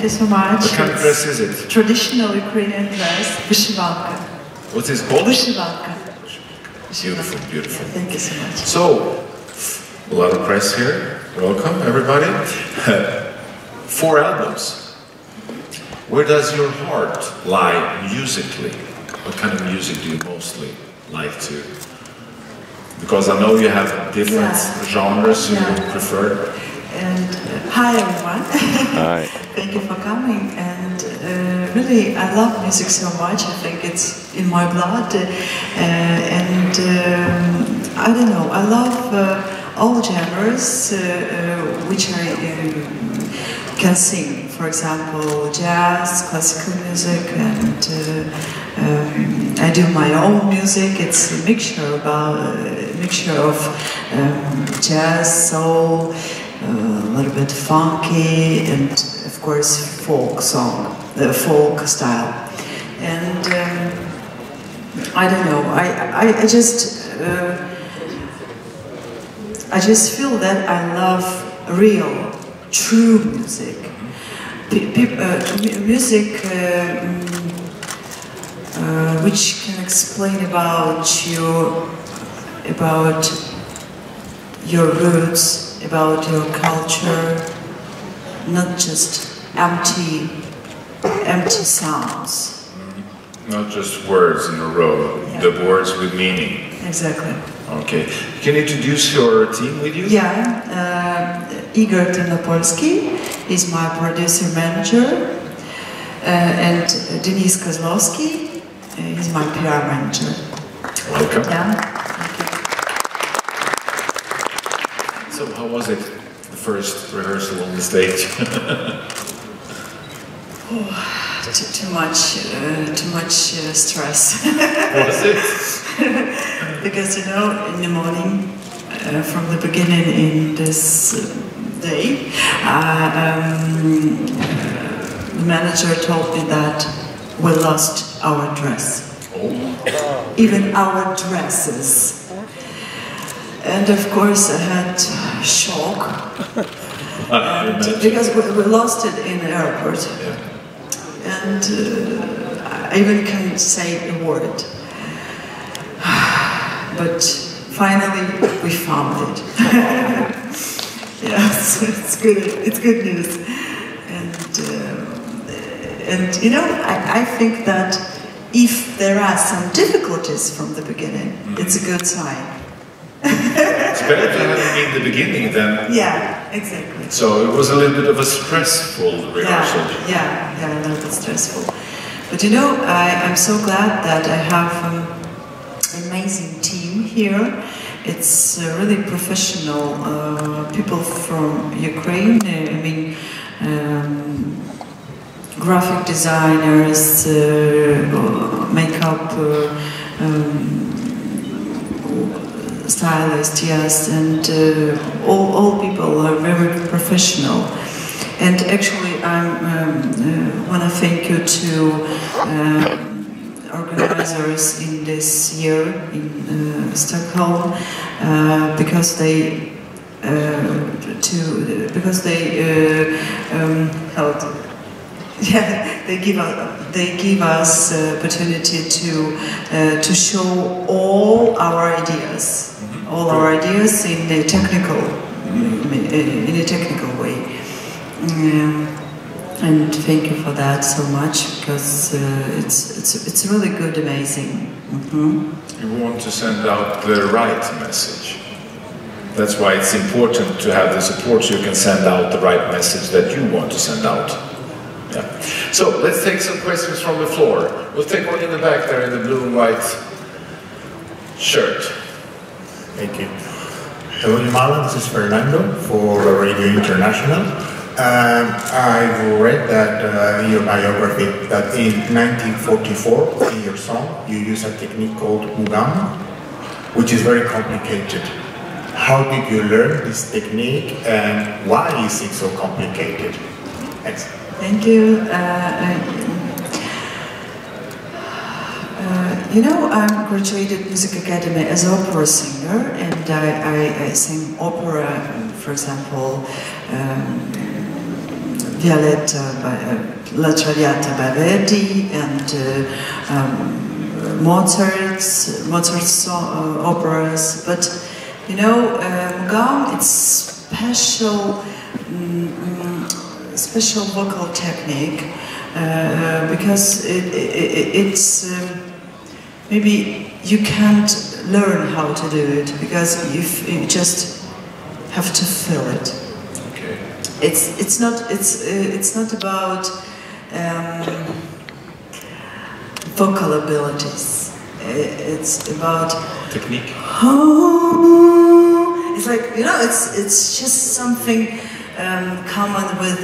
you so much. What kind of dress is it? Traditional Ukrainian dress, вышиванка. What's this called? Вышиванка. Beautiful, beautiful. Thank you so much. So, a lot of press here. Welcome, everybody. 4 albums. Where does your heart lie musically? What kind of music do you mostly like to? Because I know you have different genres you prefer. And hi everyone. Hi. Thank you for coming. And really, I love music so much. I think it's in my blood. I don't know. I love all genres which I can sing. For example, jazz, classical music, and I do my own music. It's a mixture of jazz, soul, a little bit funky, and of course folk song, the folk style. And I don't know. I just feel that I love real, true music. Music which can explain about your roots, about your culture, not just empty sounds. Not just words in a row, the words with meaning. Exactly. Okay. Can you introduce your team with you? Yeah, Igor Ternopolsky is my producer manager, and Denis Kozlovsky is my PR manager. Welcome. Yeah, thank you. So how was it, the first rehearsal on the stage? Too much stress. Was it? Because in the morning, from the beginning in this day, the manager told me that we lost our dress. Oh. Even our dresses. And of course I had shock. Because we lost it in the airport. Yeah. And I even can't say a word. But finally we found it. Yes, it's good. It's good news. And you know, I think that if there are some difficulties from the beginning, it's a good sign. It's better to have it in the beginning than... Yeah, exactly. So it was a little bit of a stressful rehearsal. Yeah, a little bit stressful. But you know, I'm so glad that I have an amazing team here. It's really professional people from Ukraine. I mean, graphic designers, makeup stylists, yes, and all people are very professional. And actually, I want to thank you to organizers in this year in Stockholm because they they give us opportunity to show all our ideas, in a technical way. And thank you for that so much, because it's really good, amazing. You want to send out the right message. That's why it's important to have the support so you can send out the right message that you want to send out. Yeah. So let's take some questions from the floor. We'll take one in the back there in the blue and white shirt. Thank you. Hello, Jamala. This is Fernando for Radio International. I've read that in your biography that in 1944, in your song, you use a technique called mugam, which is very complicated. How did you learn this technique, and why is it so complicated? Thanks. Thank you. You know, I'm graduated Music Academy as opera singer, and I sing opera, for example, La Traviata by Verdi and Mozart's operas, but you know, Mugham, it's special vocal technique because it's maybe you can't learn how to do it because you just have to feel it. Okay. It's not about vocal abilities. It's about technique. It's like, you know, it's just something common with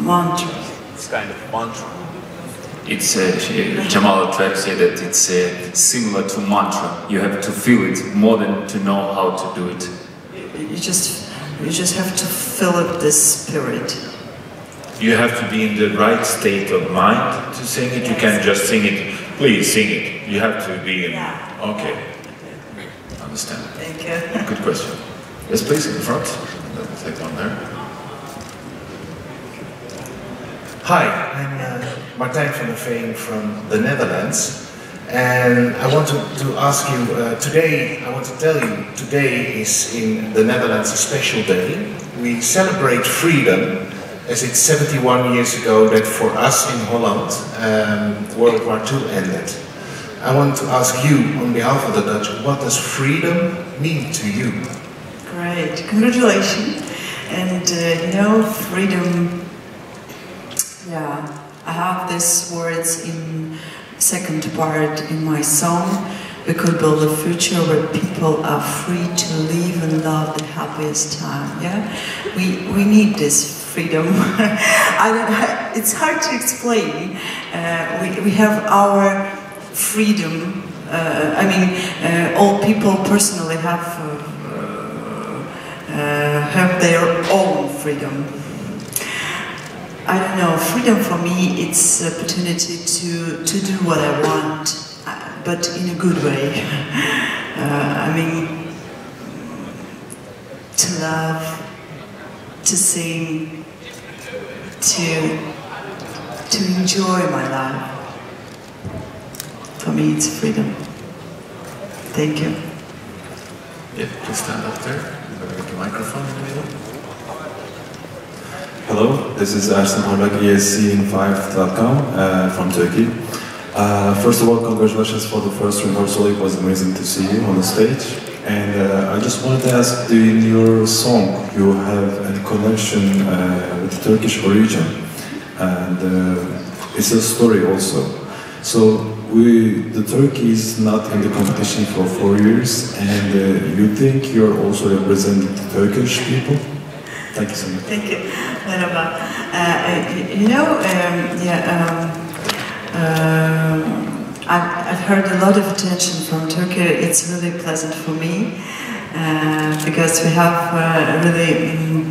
mantra. It's kind of mantra. It's Jamala tried to say that it's similar to mantra. You have to feel it more than to know how to do it. You just have to feel it, the spirit. You have to be in the right state of mind to sing it. You can't just sing it. Please sing it. You have to be in. Yeah. Okay. Understand. Thank you. Good question. Yes, please, in the front. Let's take one there. Hi, I'm Martijn van der Veen from the Netherlands, and I want to ask you, today, I want to tell you, today is in the Netherlands a special day. We celebrate freedom, as it's 71 years ago that for us in Holland, World War II ended. I want to ask you, on behalf of the Dutch, what does freedom mean to you? Great, congratulations. And you know, freedom, yeah, I have these words in second part in my song. We could build a future where people are free to live and love the happiest time, yeah? We need this freedom. It's hard to explain. We have our freedom. I mean, all people personally have their own freedom. I don't know, freedom for me, it's the opportunity to do what I want, but in a good way. I mean, to love, to sing, to enjoy my life. For me, it's freedom. Thank you. Yeah, please stand up there. I'm going to get the microphone in the middle. Hello, this is Ersin Horlak, ESCKAZ.com from Turkey. First of all, congratulations for the first rehearsal. It was amazing to see you on the stage. And I just wanted to ask, in your song, you have a connection with Turkish origin. And it's a story also. So the Turkey is not in the competition for 4 years, and you think you're also representing the Turkish people? Thank you so much. Thank you. Merhaba. You know, I've heard a lot of attention from Turkey. It's really pleasant for me because we have really.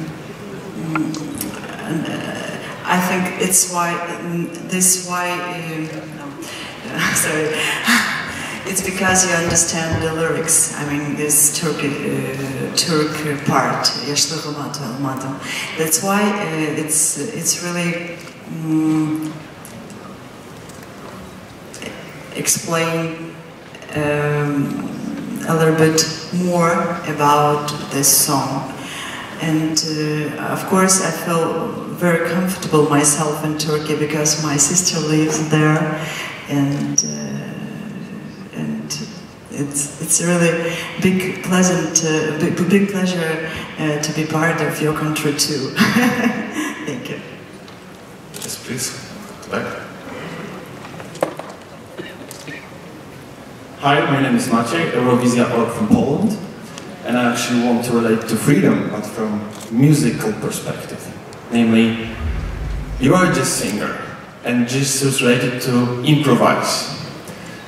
I think it's why sorry. It's because you understand the lyrics. I mean, this Turk part. That's why it's really explain a little bit more about this song. And of course, I feel very comfortable myself in Turkey because my sister lives there, and it's really big pleasure to be part of your country too. Thank you. Yes, please. Back. Hi, my name is Maciej, Eurovision.org from Poland, and I actually want to relate to freedom, but from musical perspective. Namely, you are a jazz singer, and jazz is related to improvise.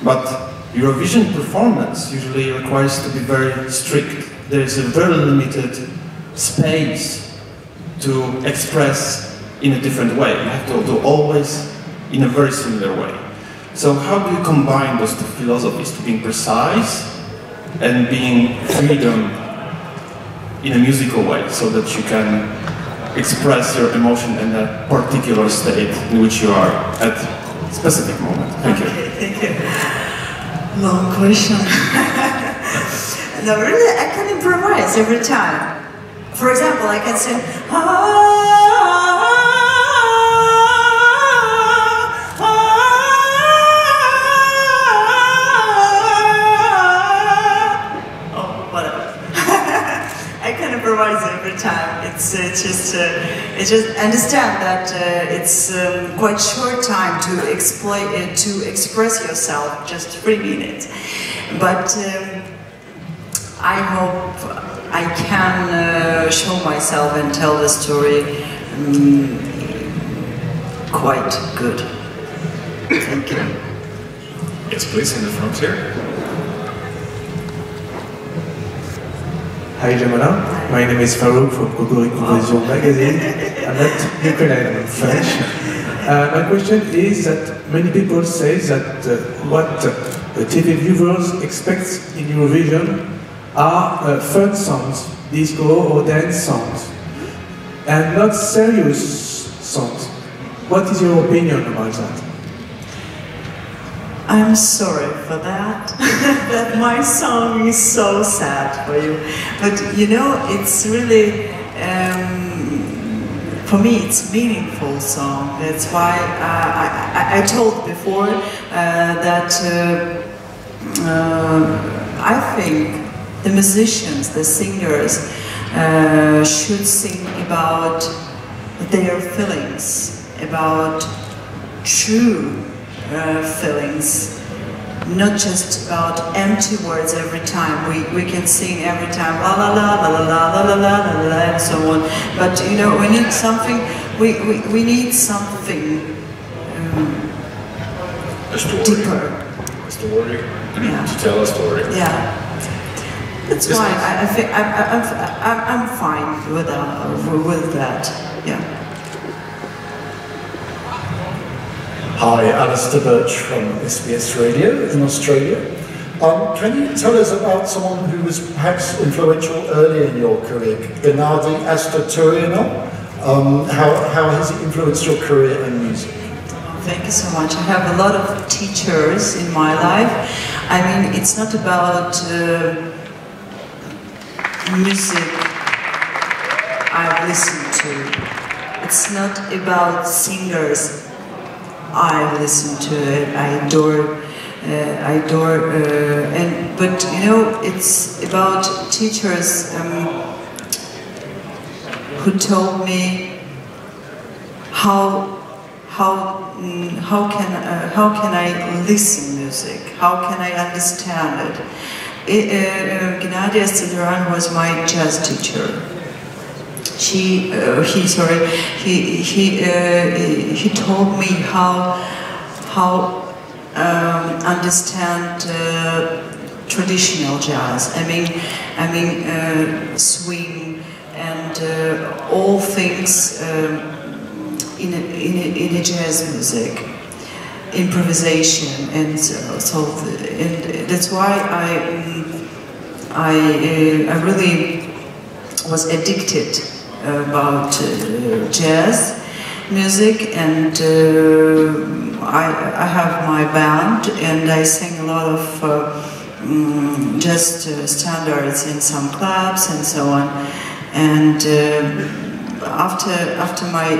But Eurovision performance usually requires to be very strict. There is a very limited space to express in a different way. You have to do always in a very similar way. So how do you combine those two philosophies, to being precise and being freedom in a musical way, so that you can express your emotion in a particular state in which you are at a specific moment. Thank you. Thank you. Long question. No, really, I can improvise every time. For example, I can sing. Every time. It's just understand that it's quite short time to express yourself, just 3 minutes. But I hope I can show myself and tell the story quite good. Thank you. Yes, please, in the front here. Hi Jamala, my name is Farouk from Eurovision magazine. I'm not Ukrainian, I'm French. My question is that many people say that what TV viewers expect in Eurovision are fun songs, disco or dance songs, and not serious songs. What is your opinion about that? I'm sorry for that, that my song is so sad for you. But you know, it's really, for me, it's a meaningful song. That's why I told before that I think the musicians, the singers, should sing about their feelings, about true feelings, not just about empty words every time. We can sing every time la la la la la la la la la la and so on. But you know, we need something. We need something a story. Deeper. A story. Yeah. To tell a story. Yeah. That's why I think I'm fine with that. Yeah. Hi, Alistair Birch from SBS Radio in Australia. Can you tell us about someone who was perhaps influential early in your career, Gennady Astaturino? How has he influenced your career and music? Thank you so much. I have a lot of teachers in my life. I mean, it's not about music I've listened to. It's not about singers I listen to it, I adore, but you know, it's about teachers who told me how can I listen music, how can I understand it. Gennady Astaturino was my jazz teacher. He told me how understand traditional jazz. I mean swing and all things in a jazz music, improvisation, and and that's why I really was addicted about jazz music, and I have my band and I sing a lot of just standards in some clubs and so on. And after my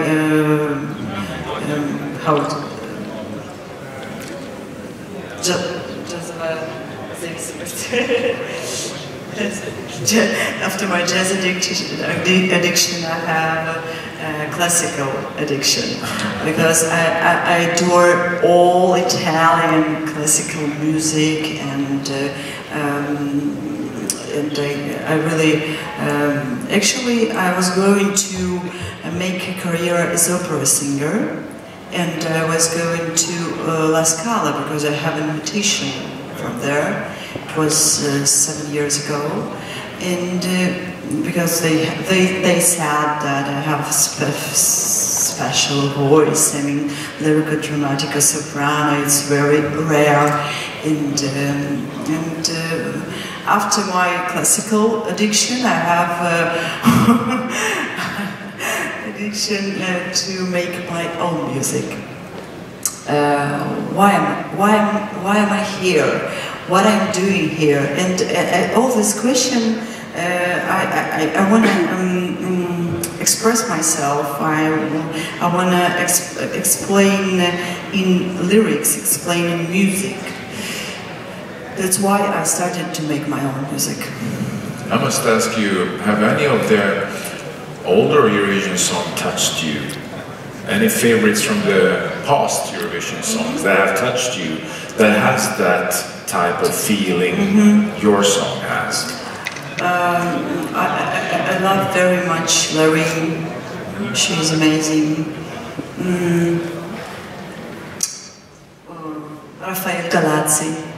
after my jazz addiction, I have classical addiction, because I adore all Italian classical music, and I really, actually I was going to make a career as opera singer, and I was going to La Scala because I have an invitation from there. It was 7 years ago, and because they said that I have a special voice. I mean, lyrico dramatica soprano. It's very rare, and after my classical addiction, I have conviction to make my own music. Why am I here? What I'm doing here? And all this question, I want to express myself. I want to explain in lyrics, explain in music. That's why I started to make my own music. I must ask you, have any of the older Eurovision songs touched you? Any favorites from the past Eurovision songs that have touched you, that has that type of feeling your song has? I love very much Larry. She's amazing. Rafael Galazzi.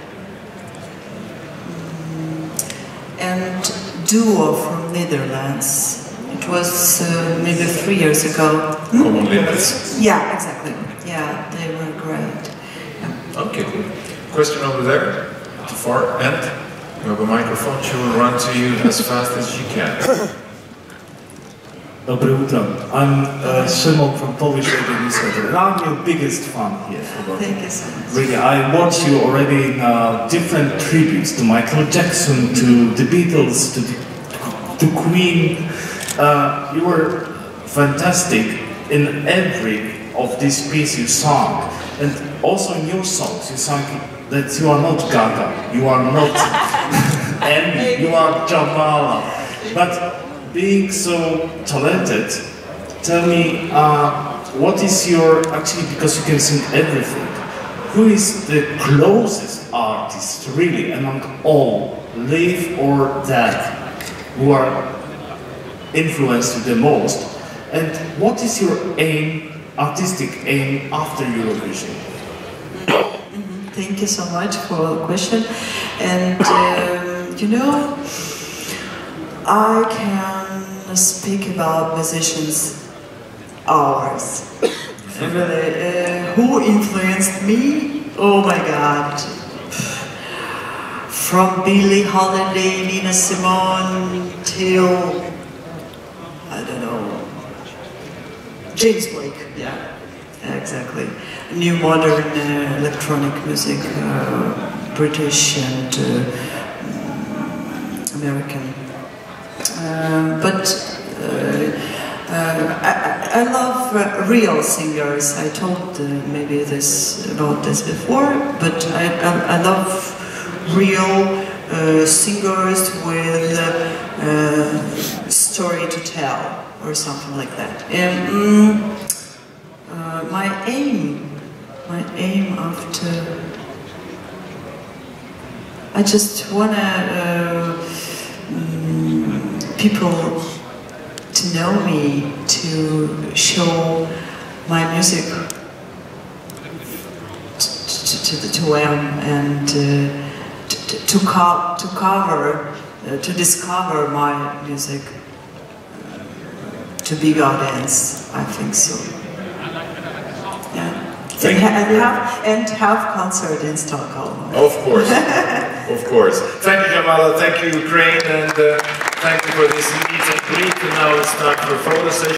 And Duo from Netherlands. It was maybe 3 years ago. Common Limits. Yeah, exactly. Yeah, they were great. Yeah. Okay. Question over there, at the far end. You have a microphone. She will run to you as fast as she can. Dobre utro. I'm Szymon from Polish Radio Newsletter, and I'm your biggest fan here. Thank you so much. Really, I watched you already in different tributes to Michael Jackson, to the Beatles, to Queen. You were fantastic in every of these pieces you sang, and also in your songs you sang that you are not Gaga, you are not Emmy, you are Jamala. But being so talented, tell me, what is your, actually, because you can sing everything, who is the closest artist, really, among all, live or dead, who are influenced you the most, and what is your aim, artistic aim, after Eurovision? Thank you so much for the question. And, you know, I can speak about musicians hours. Really, who influenced me? Oh my God. From Billie Holiday, Nina Simone, till, I don't know, James Blake. Yeah, exactly. New modern electronic music, British and American. But I love real singers. I told maybe about this before, but I love real singers with story to tell or something like that. And my aim after, I just wanna people to know me, to show my music to them, and to discover my music to big audience. I think so. Yeah. And have concert in Stockholm. Of course, of course. Thank you, Jamala. Thank you, Ukraine, and thank you for this meet and greet. And now it's time for a photo session.